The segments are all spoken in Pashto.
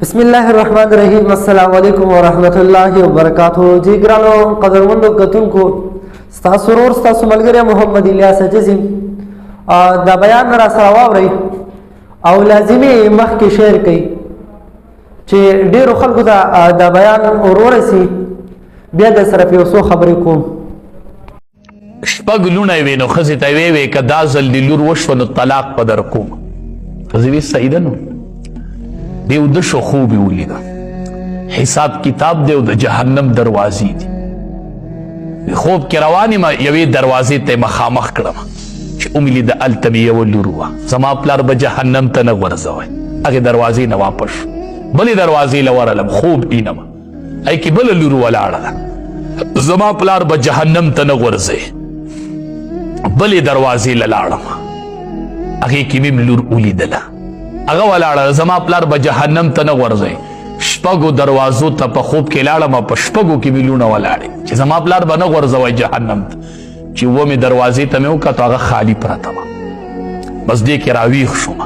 بسم الله الرحمن الرحیم. السلام علیکم ورحمۃ اللہ وبرکاتہ. جی ګرانو قدرمنو کتونکو، ستاسو ورور ستاسو ملګری محمد الیاس عجزي دا بیان را سره واورئ او لازمي مخکې شیر کړئ چې ډیرو خلکو ته دا بیان ورورسي. بیا د سره یو څو خبرې کوم. شپږ لوڼه وې نو ښځې ته ویې که دا ځل د لور وشوه نو طلاق به در کوم. ښځې وې صحیح ده نو دی وده شو خوب یې ولیده، حساب کتاب دی او د جهنم دروازې دي. خوب کې روان یم یوې دروازې ته یې مخامخ کړم چې ومې لیده هلته مې یوه لور وه. زما پلار به جهنم ته نه غورځوی. هغې دروازې نه واپس شو، بلې دروازې له ورغلم، خوب اینم هغې کې بله لور ولاړه ده. زما پلار به جهنم ته نه غورځوي، بلې دروازې له لاړم، هغې کې مې لور ولیدله، هغه ولاړه زما پلار به جهنم ته نه غورځوي. شپږو دروازو ته په خوب کې لاړم، په شپږو کې مې لوڼه ولاړې چې زما پلار به نه غورځوی جهنم ته. چې اوومې دروازې ته مې وکتو هغه خالي پرته وه. بس دې کې راویښ شوم.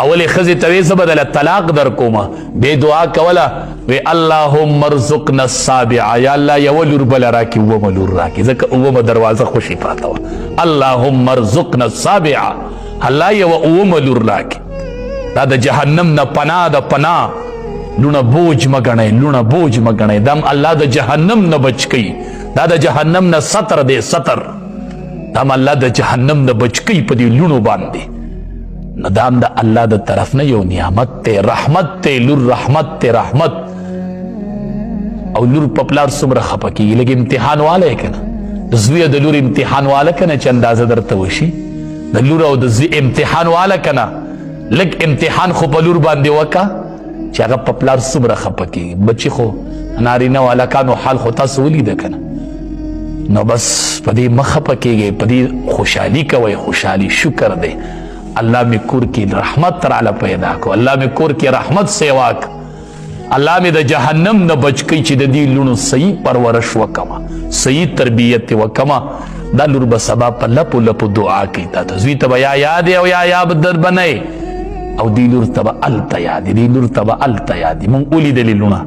اولې ښځې ته وې زه به دله طلاق در کومه، بې دعا کوله وی اللهم ارزقنا السابعه، یا الله یوه لور بله راکړي، اوومه لور راکړي، ځکه اوومه دروازه خوشي پرته وه. اللهم ارزقنا السابعه، الله یوه اوومه لور راکړي. دا د جهنم نه پناه ده، پناه. لونه بوج مه ګڼئ، لونه بوج مه ګڼئ. دم الله د جهنم نه بچ کوي. دا د جهنم نه ستر دی، ستر. دم الله د جهنم نه بچ کوي په دې لونو باندې. نو دا هم د الله د طرف نه یو نعمت دی، رحمت دی. لور رحمت دی، رحمت. او لور په پلار څومره خفه کېږي. لږ امتحان والی که نه، د زویه د لور امتحان واله که نه چې اندازه درته وشي. د لور او د زوی امتحان واله که نه، لږ امتحان خو په لور باندې وکه چې هغه په پلار څومره خفه کېږي. بچي خو نارینه و هلکانو حال خو تاسو ولیده که نه. نو بس په دې مه خفه کېږئ، په دې خوشحالي کوئ. خوشحالي شکر دی. الله مې کور کې رحمت راله پیدا کو، الله مې کور کې رحمت سیوا که، الله مې د جهنم نه بچ کوي چې د دې لوڼو صحیح پرورش وکمه، صحیح تربیت یې وکمه. دا لور به سبا په لپو لپو دعا کوي تا ته. زوی ته به یا یاد او یا یا به در بنئ، او دی لور ته به هلته یادې، دی لور ته به هلته یادې. مونږ ولیدلې لوڼه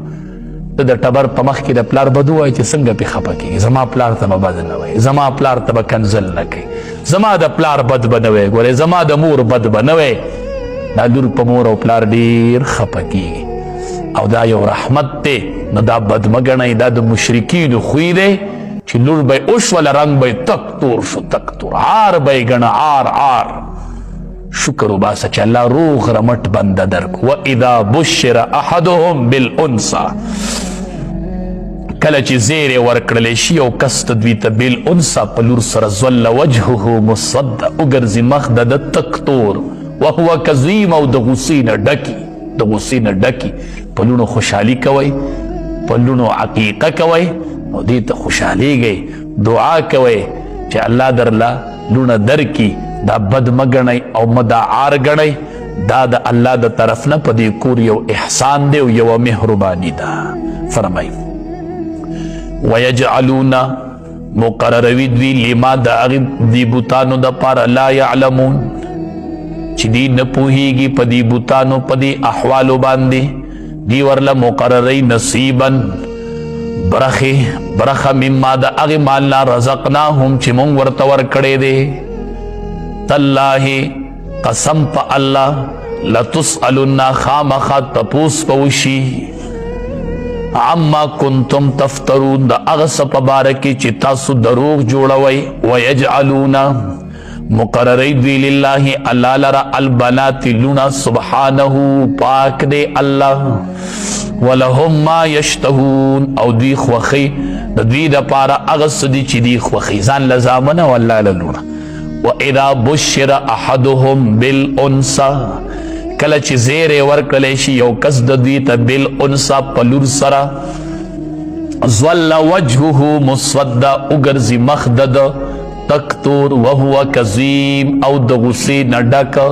ته د ټبر په مخ کې د پلار بد ووایي چې څنګه پې خفه کېږي. زما پلار ته به بد نه وایي، زما پلار ته به کنځل نه کوي، زما د پلار بد به نه وایي، ګورې زما د مور بد به نه وایي. دا لور په مور او پلار ډېر خفه کېږي، او دا یو رحمت دی. نو دا بد مه ګڼئ، دا د مشرکینو خوی دی چې لور به یې وشوله رنګ به یې تک تور شو، تک تور. عار به یې ګڼه، عار عار. شکر وباسه چې الله روغ رمټ بنده درکو. واذا بشر احدهم بالانثى، کله چې زیری ورکړلی شي یو کس ته دوی ته بالانثى په لور سره، ظل وجهه مسوده، وګرځي مخ د ده تک تور، وهو کظیم، او د غصې نه ډکي، د غصې نه ډکي. په لوڼو خوشحالي کوئ، په لوڼو عقیقه کوئ، او دې ته خوشحالیږئ. دعا کوئ چې الله درله لوڼه درکي. دا بد مه ګڼئ او مه دا عار ګڼئ. دا د الله د طرف نه په دې کور یو احسان دی او یوه مهرباني ده. فرمایي ویجعلون، مقرروي دوی لما د هغې دې بوتانو دپاره لا یعلمون چې دوی نه پوهېږي په دې بوتانو په دې احوالو باندې. دوی ورله مقرروي نصیبا برخه مما د هغې مال نه رزقناهم چې مونږ ورته ورکړی دی. تالله قسم په الله، لتسألن خامخا تپوس به وشي، عما کنتم تفترون، د هغه څه په باره کې چې تاسو دروغ جوړوئ. ویجعلون، مقرروي دوی لله الله لره البنات لوڼه، سبحانه پاک دی الله. ولهم ما یشتهون، او دوی خوښوي د دوی دپاره هغه څه دي چې دوی خوښوي. ځان له زامنه او الله له لوڼه. واذا بشر احدهم بالانثى، کله چې زیری ورکړلی شي یو کس د دوی ته بالانثى په لور سره، ظل وجهه مسوده، وګرځي مخ د ده تک تور، وهو کظیم، او د غصې نه ډکه.